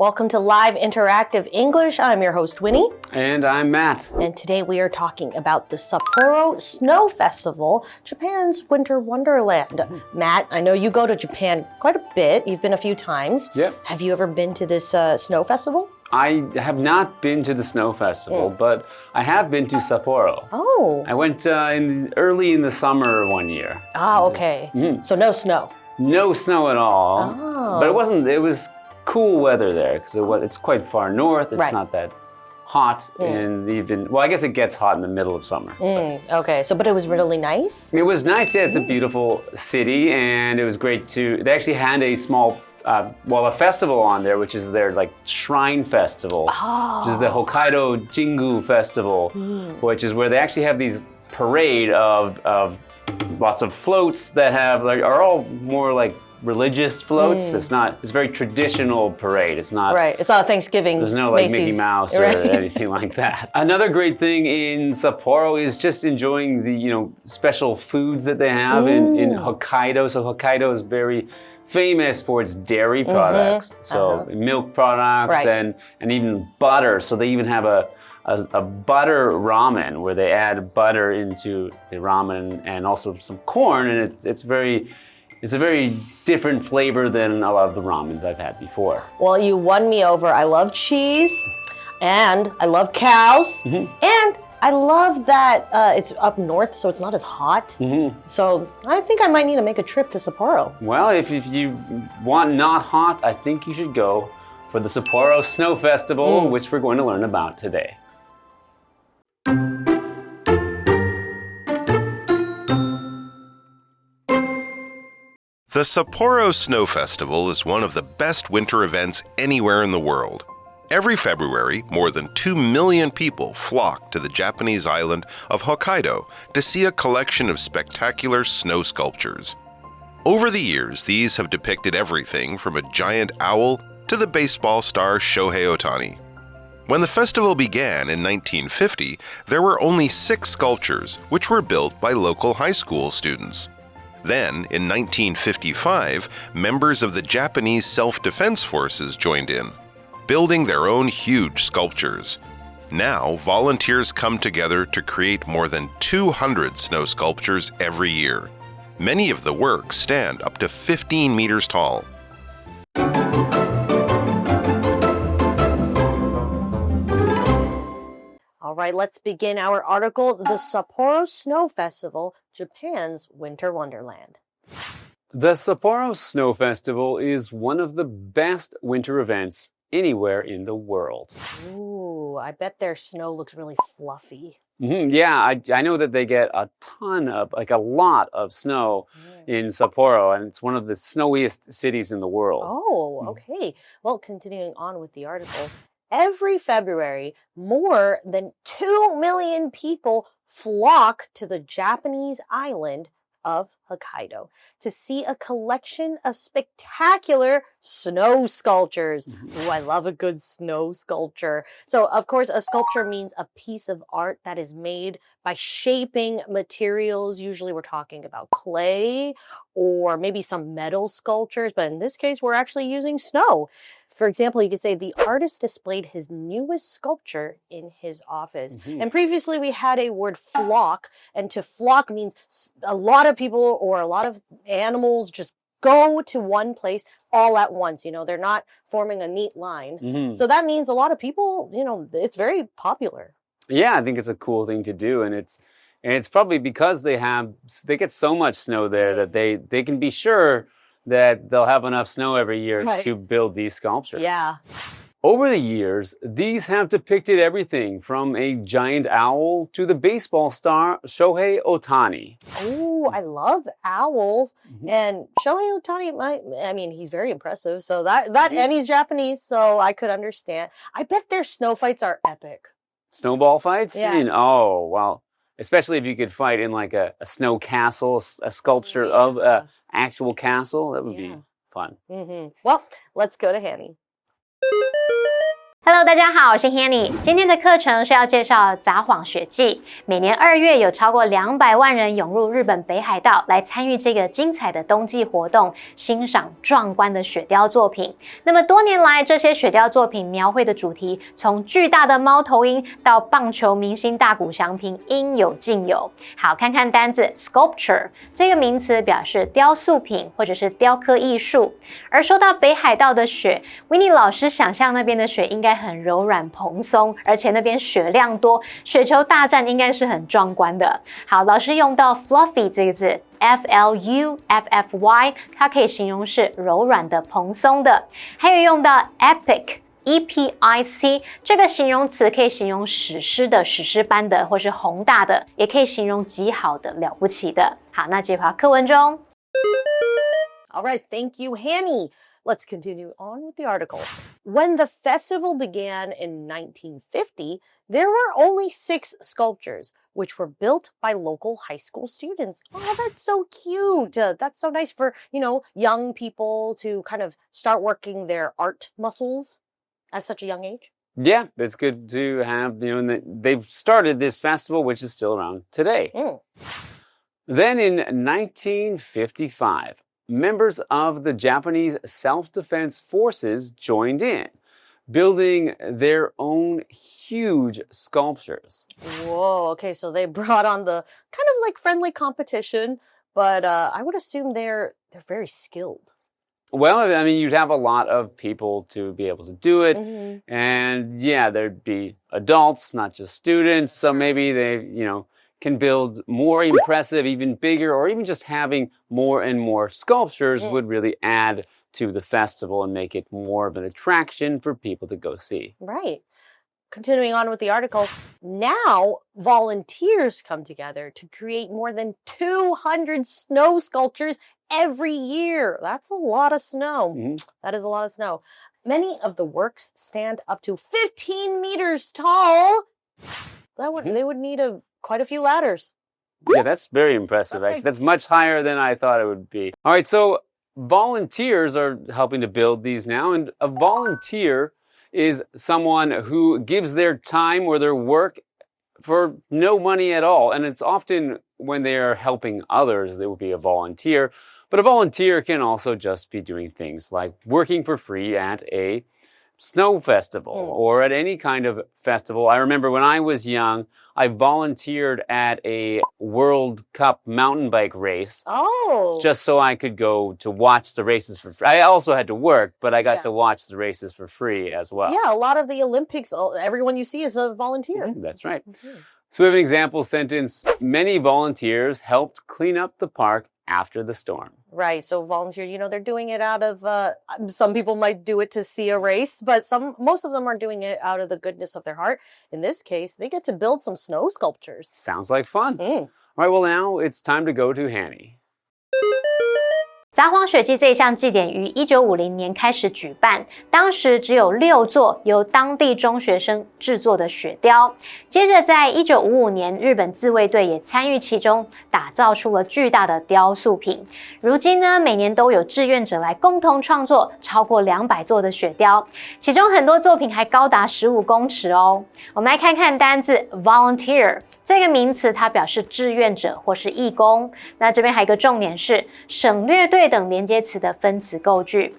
Welcome to Live Interactive English. I'm your host, Winnie. And I'm Matt. And today we are talking about the Sapporo Snow Festival, Japan's Winter Wonderland. Matt, I know you go to Japan quite a bit. You've been a few times. Yep. Have you ever been to this snow festival? I have not been to the snow festival, but I have been to Sapporo. Oh. I went early in the summer one year. Ah, okay. So no snow. No snow at all. Oh. But it was cool weather there because it's quite far north. It's not that hot and I guess it gets hot in the middle of summer. Okay, but it was really nice? It was nice, yeah. It's a beautiful city and it was great they actually had a small a festival on there, which is their shrine festival, which is the Hokkaido Jingu Festival, which is where they actually have these parade of lots of floats that are all more like religious floats. It's a very traditional parade. It's not It's not a Thanksgiving. There's no Mickey Mouse or anything like that. Another great thing in Sapporo is just enjoying the special foods that they have in Hokkaido. So Hokkaido is very famous for its dairy products, milk products and even butter. So they even have a butter ramen where they add butter into the ramen and also some corn, and it's a very different flavor than a lot of the ramens I've had before. Well, you won me over. I love cheese, and I love cows, and I love that it's up north, so it's not as hot. So I think I might need to make a trip to Sapporo. Well, if you want not hot, I think you should go for the Sapporo Snow Festival, which we're going to learn about today. The Sapporo Snow Festival is one of the best winter events anywhere in the world. Every February, more than 2 million people flock to the Japanese island of Hokkaido to see a collection of spectacular snow sculptures. Over the years, these have depicted everything from a giant owl to the baseball star Shohei Ohtani. When the festival began in 1950, there were only 6 sculptures, which were built by local high school students. Then, in 1955, members of the Japanese Self-Defense Forces joined in, building their own huge sculptures. Now, volunteers come together to create more than 200 snow sculptures every year. Many of the works stand up to 15 meters tall. All right, let's begin our article, The Sapporo Snow Festival, Japan's Winter Wonderland. The Sapporo Snow Festival is one of the best winter events anywhere in the world. Ooh, I bet their snow looks really fluffy. Yeah, I know that they get a lot of snow in Sapporo, and it's one of the snowiest cities in the world. Oh, okay. Well, continuing on with the article. Every February, more than 2 million people flock to the Japanese island of Hokkaido to see a collection of spectacular snow sculptures. Ooh, I love a good snow sculpture. So, of course, a sculpture means a piece of art that is made by shaping materials. Usually we're talking about clay or maybe some metal sculptures, but in this case, we're actually using snow. For example, you could say the artist displayed his newest sculpture in his office. And previously we had a word flock, and to flock means a lot of people or a lot of animals just go to one place all at once. They're not forming a neat line. So that means a lot of people, it's very popular. Yeah, I think it's a cool thing to do, and it's probably because they get so much snow there that they can be sure that they'll have enough snow every year to build these sculptures. Yeah. Over the years, these have depicted everything from a giant owl to the baseball star Shohei Ohtani. Oh, I love owls. And Shohei Ohtani, he's very impressive. So and he's Japanese, so I could understand. I bet their snow fights are epic. Snowball fights? Yeah. Oh, well, especially if you could fight in like a snow castle, a sculpture of an actual castle, that would be fun. Well, let's go to Hanny. Hello， 大家好，我是 Hanny。今天的课程是要介绍札幌雪祭。每年2月有超过200万人涌入日本北海道来参与这个精彩的冬季活动，欣赏壮观的雪雕作品。那么多年来，这些雪雕作品描绘的主题，从巨大的猫头鹰到棒球明星大谷翔平，应有尽有。好，看看单字 sculpture 这个名词表示雕塑品或者是雕刻艺术。而说到北海道的雪，Winnie 老师想象那边的雪应该很柔软蓬松，而且那边雪量多，雪球大战应该是很壮观的。好，老师用到 fluffy 这个字 F-L-U-F-F-Y， 它可以形容是柔软的、蓬松的。还有用到 epic。E-P-I-C 这个形容词可以形容史诗的、史诗般的，或是宏大的，也可以形容极好的、了不起的。好，那这话课文中。All right, thank you, Hanny. Let's continue on with the article. When the festival began in 1950, there were only 6 sculptures, which were built by local high school students. Oh, that's so cute. That's so nice for, young people to kind of start working their art muscles at such a young age. Yeah, it's good to have, they've started this festival, which is still around today. Then in 1955, members of the Japanese self-defense forces joined in, building their own huge sculptures. Whoa, okay, so they brought on the kind of like friendly competition, but I would assume they're very skilled. Well, I mean, you'd have a lot of people to be able to do it. And yeah, there'd be adults, not just students. So maybe they, can build more impressive, even bigger, or even just having more and more sculptures would really add to the festival and make it more of an attraction for people to go see. Right. Continuing on with the article, now volunteers come together to create more than 200 snow sculptures every year. That's a lot of snow. That is a lot of snow. Many of the works stand up to 15 meters tall. They would need quite a few ladders. Yeah, that's very impressive, actually. That's much higher than I thought it would be. All right, so volunteers are helping to build these now, and a volunteer is someone who gives their time or their work for no money at all. And it's often when they are helping others, they will be a volunteer. But a volunteer can also just be doing things like working for free at a snow festival or at any kind of festival. I remember when I was young, I volunteered at a World Cup mountain bike race. Oh. Just so I could go to watch the races for free. I also had to work, but I got to watch the races for free as well. Yeah, a lot of the Olympics, everyone you see is a volunteer. That's right. So we have an example sentence. Many volunteers helped clean up the park after the storm. Right. So volunteer, they're doing it out of, some people might do it to see a race, but most of them are doing it out of the goodness of their heart. In this case, they get to build some snow sculptures. Sounds like fun. All right, well, now it's time to go to Hanny. 札幌雪祭这一项祭典于1950年开始举办，当时只有6座由当地中学生制作的雪雕。接着在1955年，日本自卫队也参与其中，打造出了巨大的雕塑品。如今呢，每年都有志愿者来共同创作超过200座的雪雕，其中很多作品还高达15公尺哦。我们来看看单字 volunteer。这个名词它表示志愿者或是义工。那这边还有一个重点是省略对等连接词的分词构句。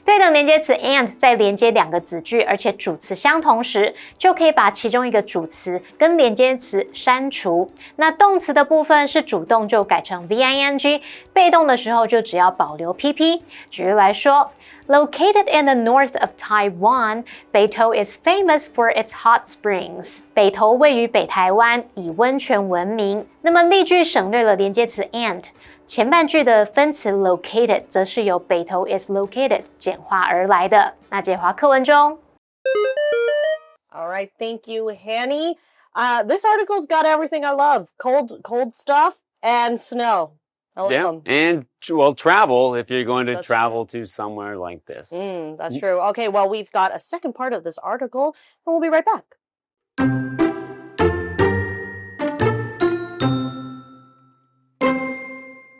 对等连接词 and 在连接2个子句，而且主词相同时，就可以把其中一个主词跟连接词删除。那动词的部分是主动就改成 VING， 被动的时候就只要保留 PP。举例来说。Located in the north of Taiwan, Beito is famous for its hot springs. 北投位于北台湾，以温泉闻名。那么例句省略了连接词 and， 前半句的分词 located 则是由北投 is located 简化而来的。那这话课文中。All right, thank you, Hanny. This article's got everything I love: cold stuff and snow. And travel if you're going to travel to somewhere like this. That's true. Okay, well, we've got a second part of this article, and we'll be right back.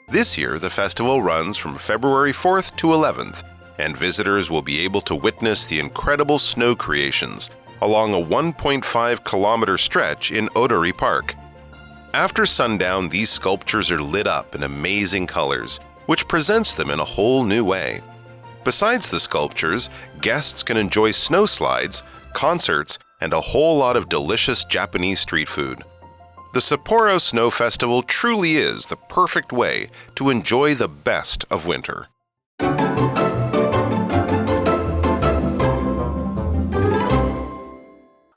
This year, the festival runs from February 4th to 11th. and visitors will be able to witness the incredible snow creations along a 1.5-kilometer stretch in Odori Park. After sundown, these sculptures are lit up in amazing colors, which presents them in a whole new way. Besides the sculptures, guests can enjoy snow slides, concerts, and a whole lot of delicious Japanese street food. The Sapporo Snow Festival truly is the perfect way to enjoy the best of winter.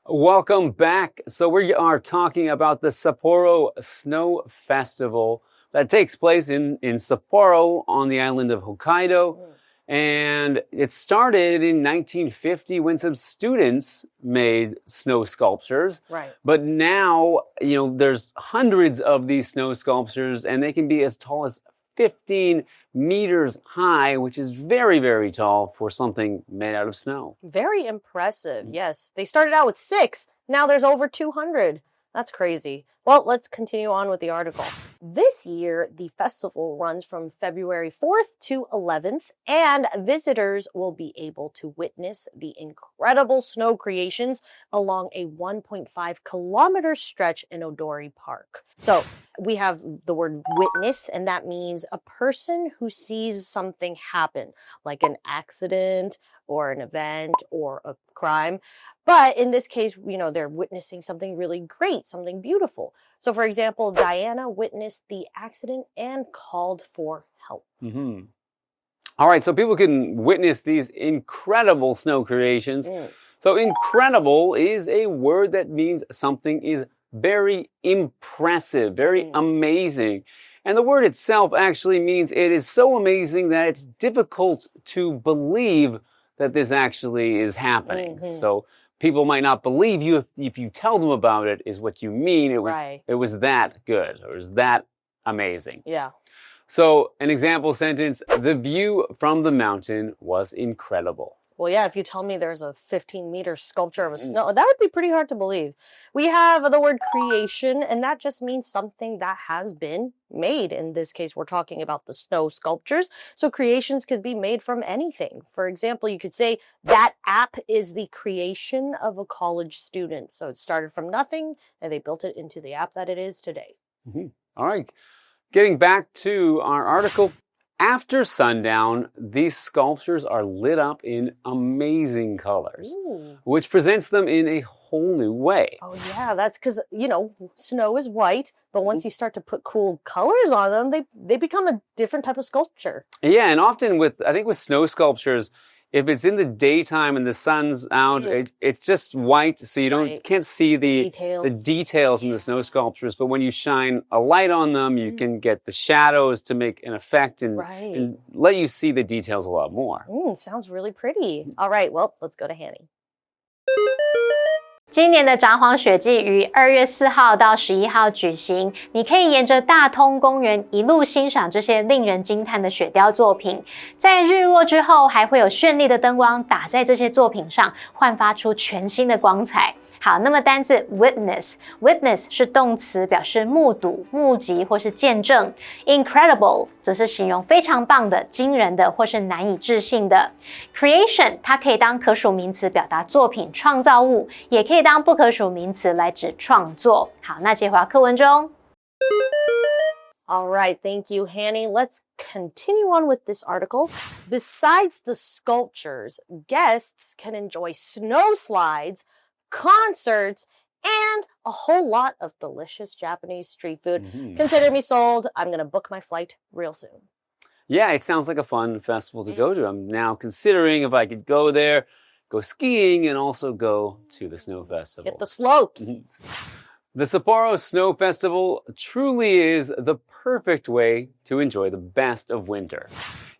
Welcome back. So we are talking about the Sapporo Snow Festival that takes place in Sapporo on the island of Hokkaido. And it started in 1950 when some students made snow sculptures. Right. But now, there's hundreds of these snow sculptures and they can be as tall as 15 meters high, which is very, very tall for something made out of snow. Very impressive. Yes. They started out with 6. Now there's over 200. That's crazy. Well, let's continue on with the article. This year, the festival runs from February 4th to 11th, and visitors will be able to witness the incredible snow creations along a 1.5-kilometer stretch in Odori Park. So we have the word witness, and that means a person who sees something happen, like an accident or an event or a crime. But in this case, they're witnessing something really great, something beautiful. So for example, Diana witnessed the accident and called for help. Mm-hmm. All right, so people can witness these incredible snow creations. So incredible is a word that means something is very impressive, very amazing. And the word itself actually means it is so amazing that it's difficult to believe that this actually is happening. So people might not believe you if you tell them about it is what you mean. It was that good or it was that amazing. Yeah. So an example sentence, the view from the mountain was incredible. Well, yeah, if you tell me there's a 15-meter sculpture of a snow, that would be pretty hard to believe. We have the word creation, and that just means something that has been made. In this case, we're talking about the snow sculptures. So creations could be made from anything. For example, you could say that app is the creation of a college student. So it started from nothing, and they built it into the app that it is today. All right. Getting back to our article. After sundown, these sculptures are lit up in amazing colors, which presents them in a whole new way. Oh, yeah, that's because, snow is white, but once you start to put cool colors on them, they become a different type of sculpture. Yeah, and often with snow sculptures, if it's in the daytime and the sun's out, it's just white, so you can't see the details in the snow sculptures. But when you shine a light on them, you can get the shadows to make an effect and let you see the details a lot more. Sounds really pretty. All right, well, let's go to Hanny. 今年的札幌雪祭于2月4号到11号举行，你可以沿着大通公园一路欣赏这些令人惊叹的雪雕作品。在日落之后，还会有绚丽的灯光打在这些作品上，焕发出全新的光彩。好，那么单字 witness 是动词，表示目睹、目击或是见证。Incredible 则是形容非常棒的、惊人的或是难以置信的。Creation 它可以当可数名词表达作品、创造物，也可以当不可数名词来指创作。好，那接回到课文中。All right, thank you, Hanny. Let's continue on with this article. Besides the sculptures, guests can enjoy snow slides, concerts, and a whole lot of delicious Japanese street food. Consider me sold. I'm going to book my flight real soon. Yeah, it sounds like a fun festival to go to. I'm now considering if I could go there, go skiing, and also go to the snow festival. Get the slopes. The Sapporo Snow Festival truly is the perfect way to enjoy the best of winter.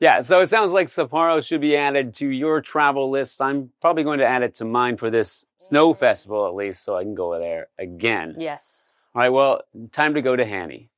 Yeah, so it sounds like Sapporo should be added to your travel list. I'm probably going to add it to mine for this snow festival at least, so I can go there again. Yes. All right, well, time to go to Hanny.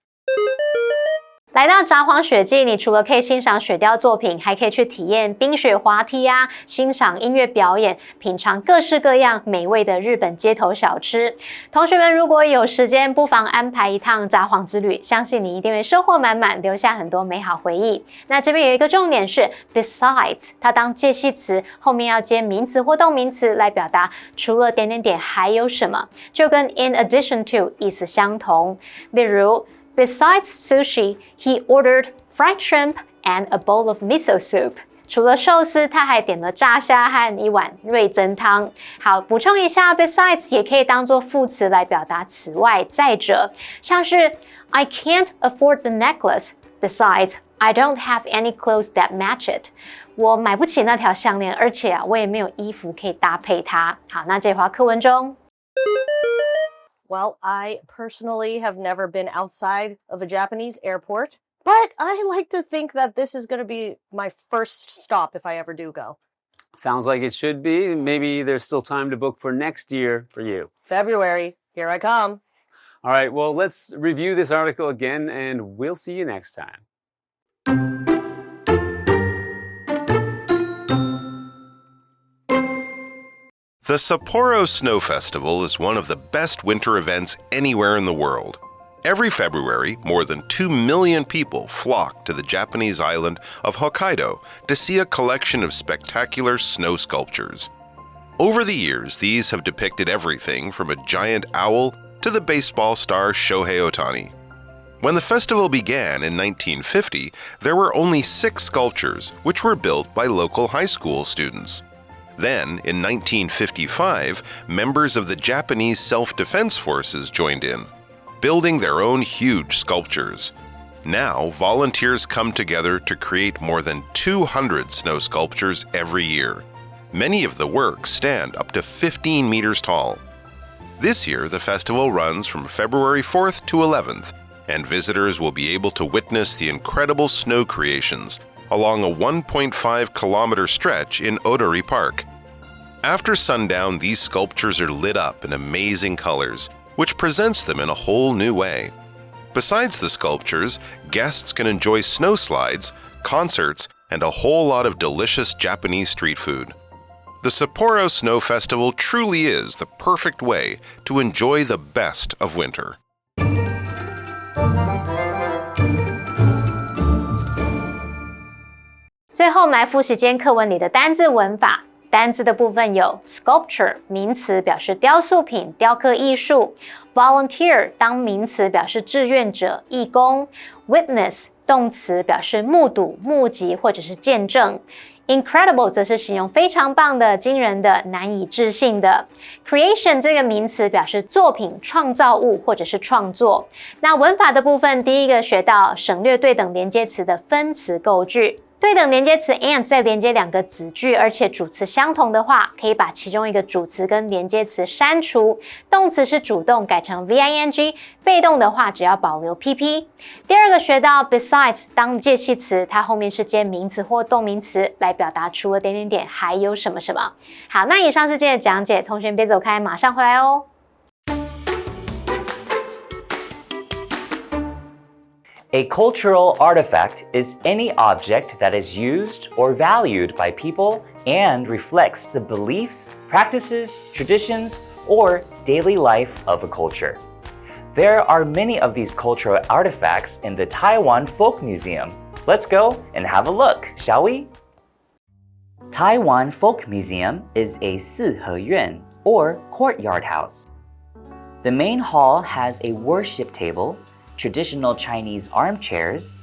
来到札幌雪季，你除了可以欣赏雪雕作品，还可以去体验冰雪滑梯啊，欣赏音乐表演，品尝各式各样美味的日本街头小吃。同学们如果有时间，不妨安排一趟札幌之旅，相信你一定会收获满满，留下很多美好回忆。那这边有一个重点是 besides， 它当介系词，后面要接名词或动名词来表达除了点点点还有什么，就跟 in addition to 意思相同。例如Besides sushi, he ordered fried shrimp and a bowl of miso soup. 除了寿司，他还点了炸虾和一碗味噌汤。好，补充一下 ，besides 也可以当作副词来表达此外、再者，像是 I can't afford the necklace. Besides, I don't have any clothes that match it. 我买不起那条项链，而且我也没有衣服可以搭配它。好，那这句话课文中。Well, I personally have never been outside of a Japanese airport, but I like to think that this is going to be my first stop if I ever do go. Sounds like it should be. Maybe there's still time to book for next year for you. February, here I come. All right, well, let's review this article again, and we'll see you next time. The Sapporo Snow Festival is one of the best winter events anywhere in the world. Every February, more than 2 million people flock to the Japanese island of Hokkaido to see a collection of spectacular snow sculptures. Over the years, these have depicted everything from a giant owl to the baseball star Shohei Ohtani. When the festival began in 1950, there were only 6 sculptures, which were built by local high school students. Then, in 1955, members of the Japanese Self-Defense Forces joined in, building their own huge sculptures. Now, volunteers come together to create more than 200 snow sculptures every year. Many of the works stand up to 15 meters tall. This year, the festival runs from February 4th to 11th, and visitors will be able to witness the incredible snow creations along a 1.5-kilometer stretch in Odori Park. After sundown, these sculptures are lit up in amazing colors, which presents them in a whole new way. Besides the sculptures, guests can enjoy snow slides, concerts, and a whole lot of delicious Japanese street food. The Sapporo Snow Festival truly is the perfect way to enjoy the best of winter. 最后，我们来复习今天课文里的单字文法。单字的部分有 sculpture 名词表示雕塑品、雕刻艺术 ；volunteer 当名词表示志愿者、义工 ；witness 动词表示目睹、目击或者是见证。Incredible 则是形容非常棒的、惊人的、难以置信的。Creation 这个名词表示作品、创造物或者是创作。那文法的部分，第一个学到省略对等连接词的分词构句。对等连接词 and 再连接两个子句，而且主词相同的话，可以把其中一个主词跟连接词删除。动词是主动改成 VING， 被动的话只要保留 PP。第二个学到 besides 当介系词，它后面是接名词或动名词来表达除了点点点还有什么什么。好，那以上是今天的讲解，同学别走开，马上回来哦。A cultural artifact is any object that is used or valued by people and reflects the beliefs, practices, traditions, or daily life of a culture. There are many of these cultural artifacts in the Taiwan Folk Museum. Let's go and have a look, shall we? Taiwan Folk Museum is a 四合院 or courtyard house. The main hall has a worship table, traditional Chinese armchairs,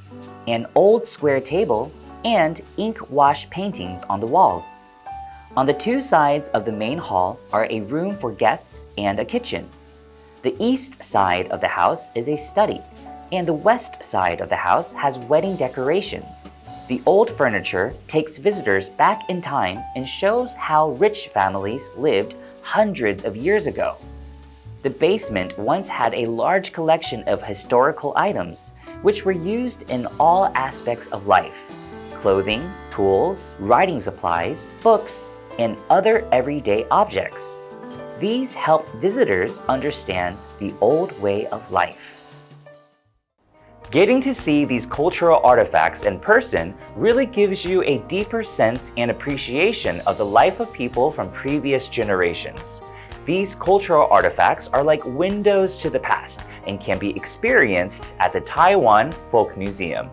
an old square table, and ink wash paintings on the walls. On the 2 sides of the main hall are a room for guests and a kitchen. The east side of the house is a study, and the west side of the house has wedding decorations. The old furniture takes visitors back in time and shows how rich families lived hundreds of years ago. The basement once had a large collection of historical items, which were used in all aspects of life: clothing, tools, writing supplies, books, and other everyday objects. These help visitors understand the old way of life. Getting to see these cultural artifacts in person really gives you a deeper sense and appreciation of the life of people from previous generations. These cultural artifacts are like windows to the past and can be experienced at the Taiwan Folk Museum.